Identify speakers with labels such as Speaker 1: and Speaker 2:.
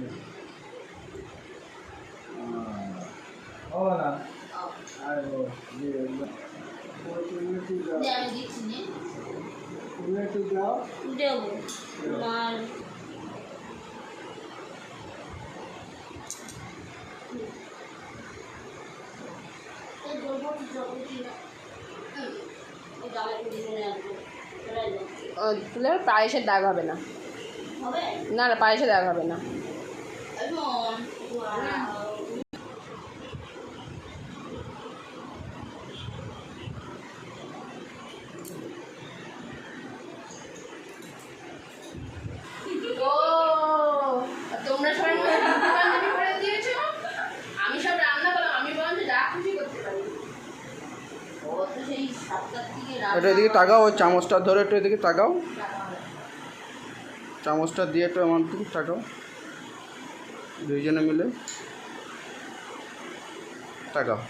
Speaker 1: না আর একটু দাও
Speaker 2: দেবো মার
Speaker 3: পায়েসের দাগ হবে না, না না পায়েসের দাগ হবে না। তোমরা সবাই করে দিয়েছো, আমি সব রান্না করলাম, আমি বরঞ্চ যা খুশি করতে পারি।
Speaker 4: এটা এদিকে তাকাও, ওই চামচটা ধরে একটু এদিকে তাকাও, চামচটা দিয়ে একটু আমার দিকে তাকাও, দুইজনে মিলে তাকাও।